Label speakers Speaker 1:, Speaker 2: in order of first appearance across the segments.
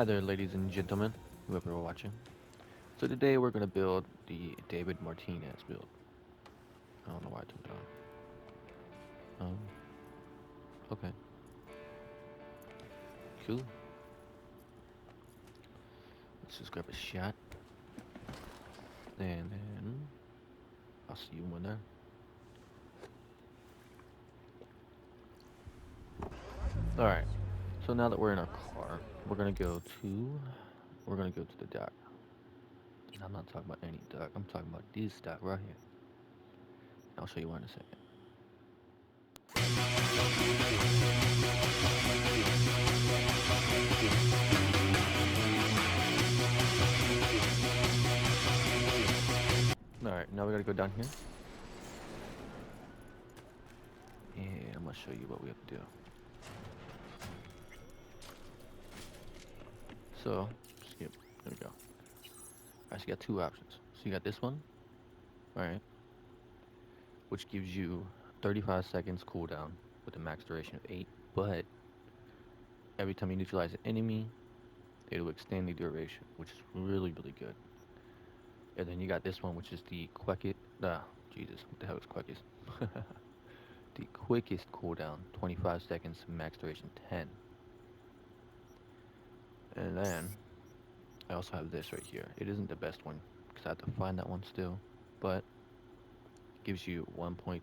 Speaker 1: Hi there, ladies and gentlemen, whoever are watching. So today we're gonna build the David Martinez build. I don't know why I turned it on. Okay, cool. Let's just grab a shot, and then I'll see you when there. All right. So now that we're in our car, we're gonna go to the dock. And I'm not talking about any dock. I'm talking about this dock right here. I'll show you why in a second. All right. Now we gotta go down here, and I'm gonna show you what we have to do. So, skip. There we go. Alright, so you got two options. So you got this one, alright, which gives you 35 seconds cooldown with a max duration of 8, but every time you neutralize an enemy, it'll extend the duration, which is really, really good. And then you got this one, which is the quickest, Jesus, what the hell is quickest? The quickest cooldown, 25 seconds, max duration 10. And then I also have this right here. It isn't the best one, because I have to find that one still, but gives you 1.3%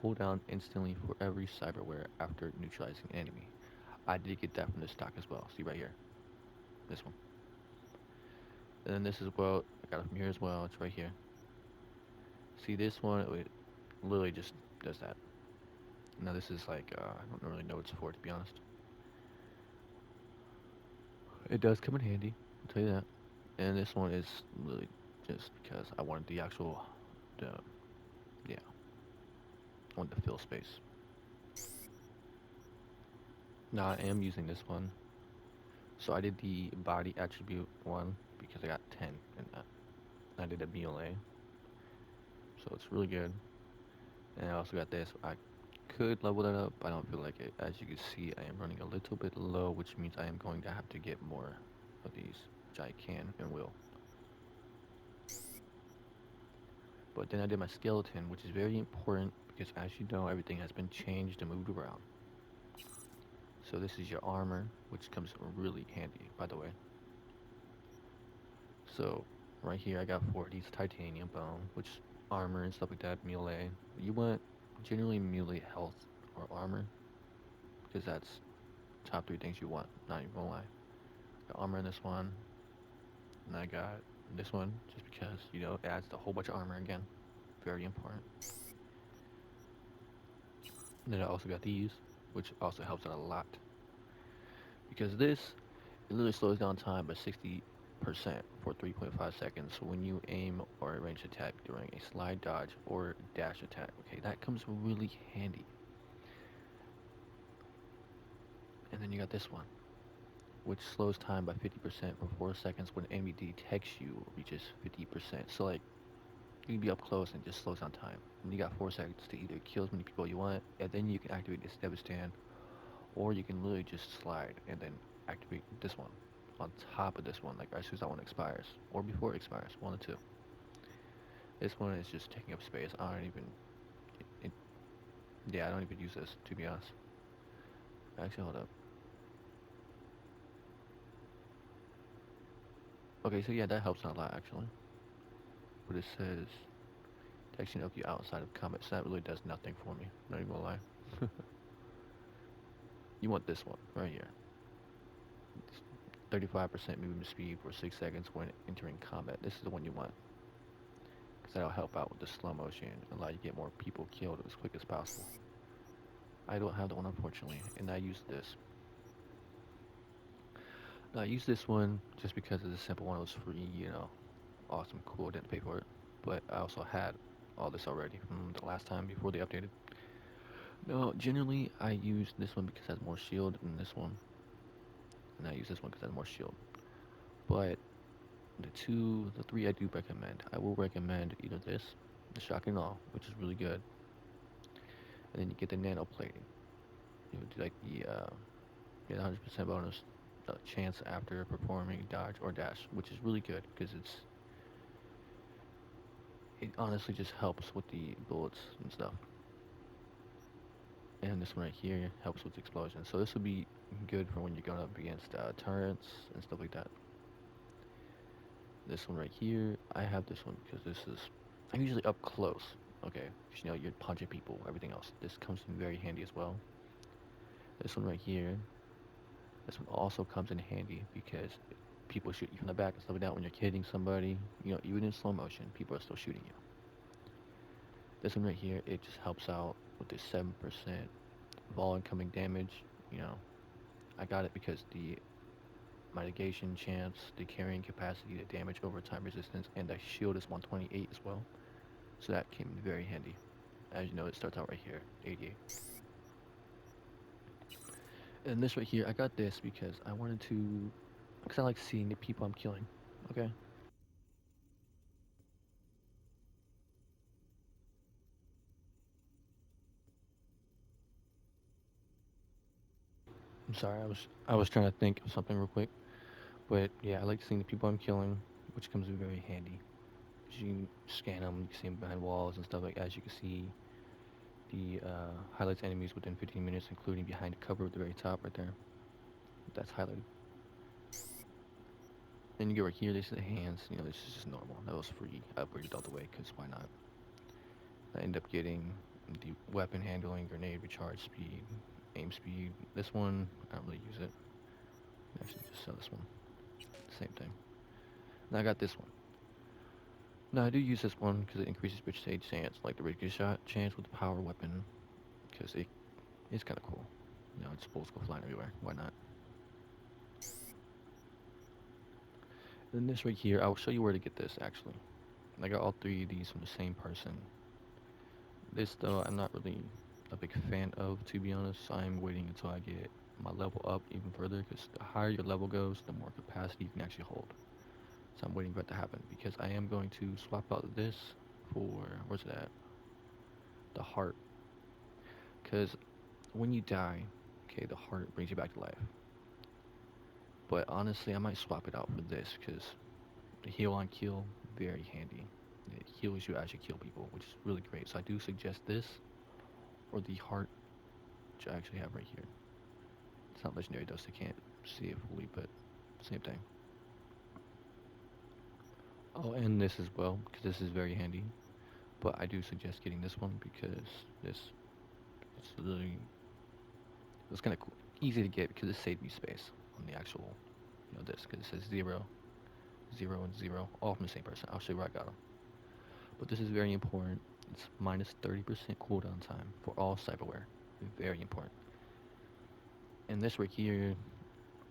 Speaker 1: cooldown instantly for every cyberware after neutralizing an enemy. I did get that from the stock as well. See right here, this one. And then this as well, I got it from here as well. It's right here. See this one, it literally just does that. Now this is like, I don't really know what it's for, to be honest. It does come in handy, I'll tell you that. And this one is really just because I wanted the actual, the, yeah, I wanted to fill space. Now I am using this one. So I did the body attribute one because I got 10 in that. I did a melee, so it's really good. And I also got this. I could level that up, but I don't feel like it. As you can see, I am running a little bit low, which means I am going to have to get more of these, which I can and will. But then I did my skeleton, which is very important because as you know, everything has been changed and moved around. So this is your armor, which comes really handy, by the way. So right here I got 4 of these titanium bone, which armor and stuff like that, melee. You want generally melee health or armor, because that's top 3 things you want, not even gonna lie. Got armor in this one, and I got this one just because, you know, it adds a whole bunch of armor again. Very important. And then I also got these, which also helps out a lot. Because this, it literally slows down time by 60% for 3.5 seconds when you aim or range attack during a slide dodge or dash attack. Okay, that comes really handy. And then you got this one, which slows time by 50% for 4 seconds when enemy detects you reaches 50%. So like, you can be up close and just slows down time. And you got 4 seconds to either kill as many people you want, and then you can activate this Sandevistan, or you can literally just slide and then activate this one on top of this one, like as soon as that one expires, or before it expires, one of two. This one is just taking up space. I don't even, it, yeah, I don't even use this, to be honest. Actually, hold up. Okay, so yeah, that helps out a lot, actually. But it says, detection of you outside of combat, so that really does nothing for me, not even gonna lie. You want this one, right here. 35% movement speed for 6 seconds when entering combat. This is the one you want, because that'll help out with the slow motion and allow you to get more people killed as quick as possible. I don't have that one, unfortunately, and I use this. Now, I use this one just because it's a simple one. It was free, you know, awesome, cool, didn't pay for it. But I also had all this already from the last time before they updated. No, generally I use this one because it has more shield than this one, and I use this one because it has more shield. But the three I do recommend. I will recommend either this, the shock and awe, which is really good, and then you get the nano plating. You would do like the 100% bonus chance after performing dodge or dash, which is really good because it honestly just helps with the bullets and stuff. And this one right here helps with explosion. So this would be good for when you're going up against turrets and stuff like that. This one right here, I have this one because this is, I'm usually up close, okay? 'Cause, you know, you're punching people, everything else. This comes in very handy as well. This one right here, this one also comes in handy because people shoot you from the back and stuff like that when you're hitting somebody. You know, even in slow motion, people are still shooting you. This one right here, it just helps out with this 7% of all incoming damage. You know, I got it because the mitigation chance, the carrying capacity, the damage overtime resistance, and the shield is 128 as well. So that came in very handy. As you know, it starts out right here, 88. And this right here, I got this because I wanted to, because I like seeing the people I'm killing. Okay. I'm sorry, I was trying to think of something real quick. But yeah, I like seeing the people I'm killing, which comes in very handy. 'Cause you can scan them, you can see them behind walls and stuff like. As you can see, the highlights enemies within 15 minutes, including behind the cover at the very top right there. That's highlighted. Then you go right here, this is the hands. You know, this is just normal. That was free. I upgraded all the way because why not? I end up getting the weapon handling, grenade recharge speed, aim speed. This one, I don't really use it. Actually, just sell this one. Same thing. Now I got this one. Now I do use this one because it increases stage chance, like the ricochet shot chance with the power weapon, because it's kind of cool. You know, its bullets go flying everywhere. Why not? Then this right here, I'll show you where to get this actually. I got all three of these from the same person. This though, I'm not really a big fan of, to be honest. I'm waiting until I get my level up even further, because the higher your level goes, the more capacity you can actually hold. So I'm waiting for it to happen, because I am going to swap out this for, where's it at? The heart. Because when you die, okay, the heart brings you back to life. But honestly, I might swap it out for this, because the heal on kill, very handy. It heals you as you kill people, which is really great. So I do suggest this, or the heart, which I actually have right here. It's not legendary though, so you can't see it fully, but same thing. Oh, and this as well, because this is very handy. But I do suggest getting this one because this, it's literally, it's kind of cool, easy to get because it saved me space on the actual, you know, this, because it says 0, 0, and 0, all from the same person. I'll show you where I got them. But this is very important. It's minus 30% cooldown time for all cyberware. Very important. And this right here,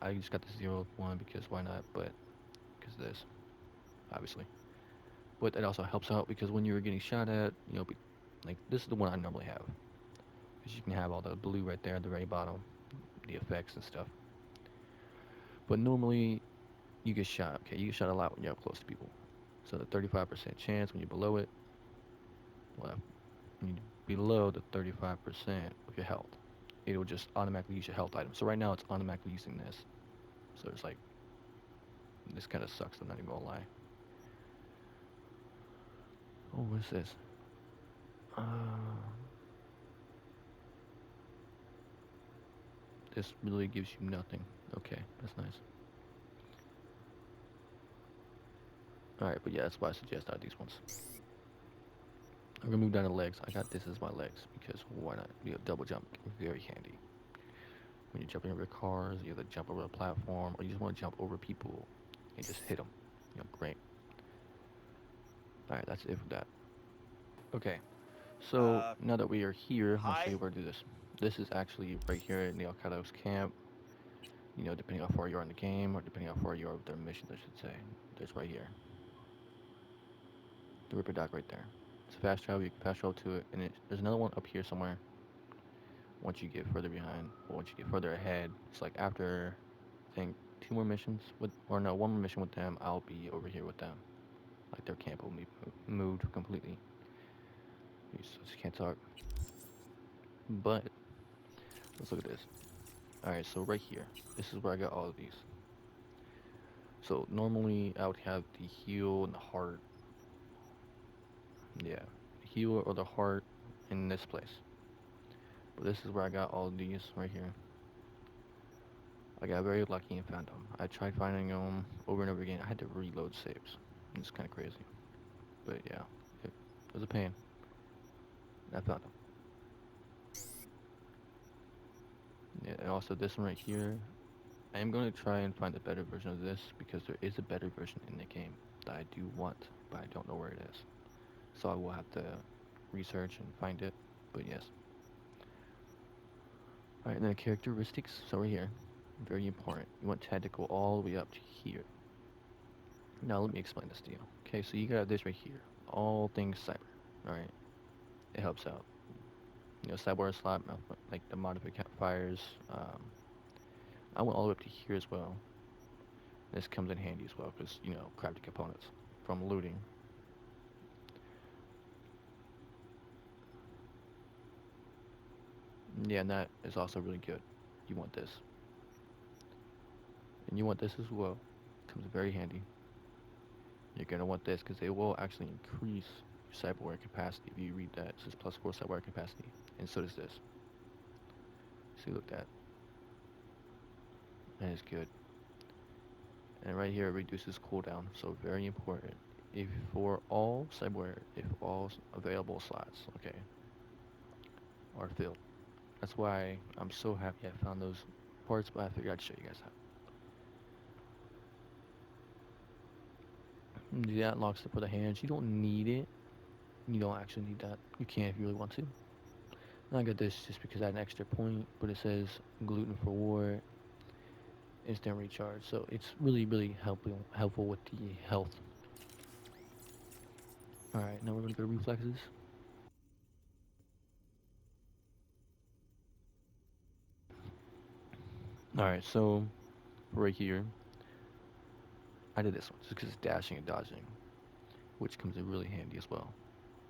Speaker 1: I just got the 0 one because why not? But because of this, obviously. But it also helps out because when you're getting shot at, you know, like this is the one I normally have. Because you can have all the blue right there at the very bottom, the effects and stuff. But normally you get shot, okay? You get shot a lot when you're up close to people. So the 35% chance when you're below it, well, when you're below the 35% of your health, it'll just automatically use your health item. So right now it's automatically using this. So it's like, this kind of sucks, I'm not even gonna lie. Oh, what is this? Uh, this really gives you nothing. Okay, that's nice. Alright, but yeah, that's why I suggest out these ones. I'm gonna move down to legs. I got this as my legs because why not? You know, double jump, very handy. When you're jumping over cars, you have to jump over a platform, or you just want to jump over people and just hit them. You know, great. Alright, that's it for that. Okay, so now that we are here, I'll show you
Speaker 2: Hi.
Speaker 1: where to do this. This is actually right here in the Alcados camp. You know, depending how far you are in the game, or depending how far you are with their missions, I should say. There's right here. The Ripperdoc right there. It's fast travel, you can fast travel to it, and there's another one up here somewhere. Once you get further behind, or once you get further ahead, it's like after, I think, two more missions with, or no, one more mission with them, I'll be over here with them. Like their camp will be moved completely. You just can't talk. But let's look at this. All right, so right here, this is where I got all of these. So normally I would have the heal and the heart. Yeah, heal or the heart in this place. But this is where I got all these right here. I got very lucky and found them. I tried finding them over and over again. I had to reload saves. It's kind of crazy. But yeah, it was a pain. I found them. Yeah, and also this one right here. I am going to try and find a better version of this because there is a better version in the game that I do want, but I don't know where it is. So I will have to research and find it. But yes. Alright, and then the characteristics. So right here, very important. You want Tad to go all the way up to here. Now let me explain this to you. Okay, so you got this right here. All things cyber. Alright, it helps out. You know, Cyberware slot, like the modifiers. I went all the way up to here as well. This comes in handy as well because, you know, crafting components from looting. Yeah, and that is also really good. You want this. And you want this as well. Comes very handy. You're going to want this because it will actually increase your cyberware capacity. If you read that, it says +4 cyberware capacity. And so does this. See, look at that. That is good. And right here, it reduces cooldown. So very important. If for all cyberware, if all available slots, okay, are filled. That's why I'm so happy I found those parts, but I figured I'd show you guys how. That unlocks it for the hands. You don't need it. You don't actually need that. You can if you really want to. And I got this just because I had an extra point, but it says gluten for war, instant recharge. So it's really helpful with the health. All right, now we're gonna go to reflexes. All right, so right here, I did this one just because it's dashing and dodging, which comes in really handy as well.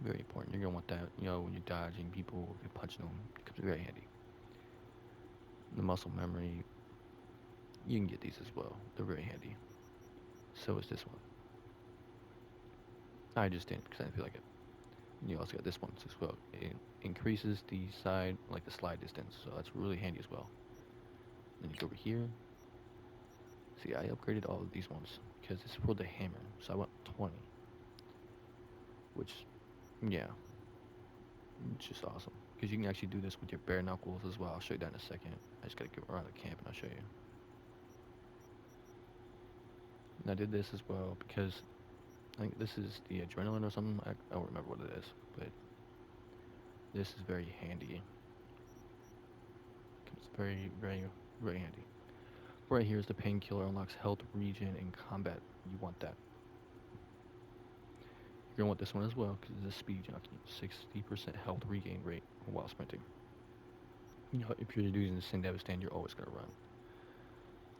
Speaker 1: Very important. You're gonna want that, you know, when you're dodging people, if you're punching them, it comes very handy. The muscle memory, you can get these as well. They're very handy. So is this one. I just didn't because I didn't feel like it. You also got this one as well. It increases the side, like the slide distance, so that's really handy as well. Then you go over here. See, I upgraded all of these ones because it's for the hammer, so I went 20. Which, yeah, it's just awesome. Because you can actually do this with your bare knuckles as well. I'll show you that in a second. I just gotta go around the camp and I'll show you. And I did this as well because I think this is the adrenaline or something. I don't remember what it is, but this is very handy. It's very handy. Right here is the painkiller, unlocks health regen in combat. You want that. You're gonna want this one as well because it's a speed junkie. 60% health regain rate while sprinting. You know, if you're using the Sandevistan, you're always gonna run.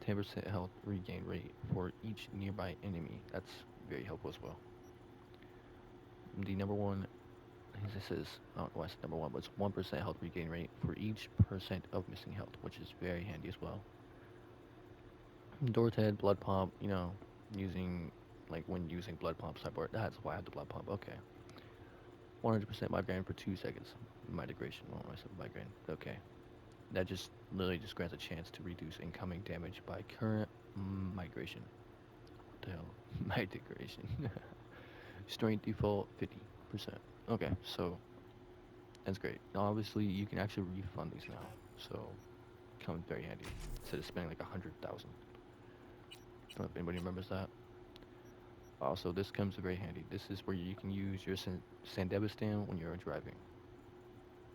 Speaker 1: 10% health regain rate for each nearby enemy. That's very helpful as well. The number one, I think this is, I don't know why it's number one, but it's 1% health regain rate for each percent of missing health, which is very handy as well. Dorted, blood pump, you know, using, like when using blood pump cyborg, that's why I have the blood pump, okay. 100% migraine for 2 seconds. Migration, well, I said migraine, okay. That just literally just grants a chance to reduce incoming damage by current migration. What the hell? Migration. Strength default 50%. Okay, so that's great. Now, obviously, you can actually refund these now, so it comes very handy instead of spending like 100,000. Don't know if anybody remembers that. Also, this comes very handy. This is where you can use your Sandevistan when you're driving.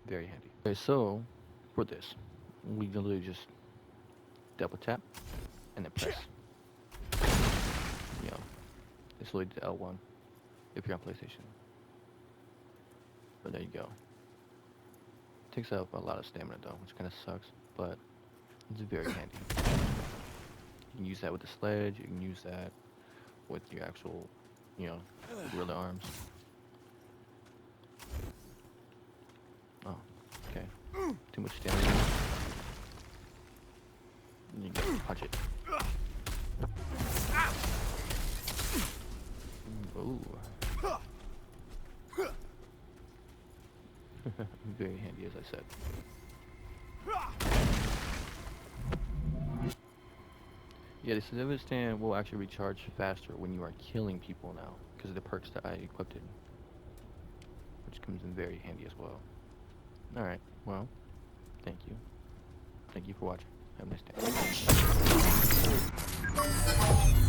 Speaker 1: Very handy. Okay, so for this, we literally just double tap and then press. You know, it's literally the L1 if you're on PlayStation. But there you go. Takes up a lot of stamina though, which kind of sucks, but it's very handy. You can use that with the sledge, you can use that with your actual, you know, gorilla arms. Oh, okay. Too much damage. And you can punch it. Very handy, as I said. Yeah, the Sandevistan will actually recharge faster when you are killing people now, because of the perks that I equipped it, which comes in very handy as well. Alright, well, thank you. Thank you for watching. Have a nice day.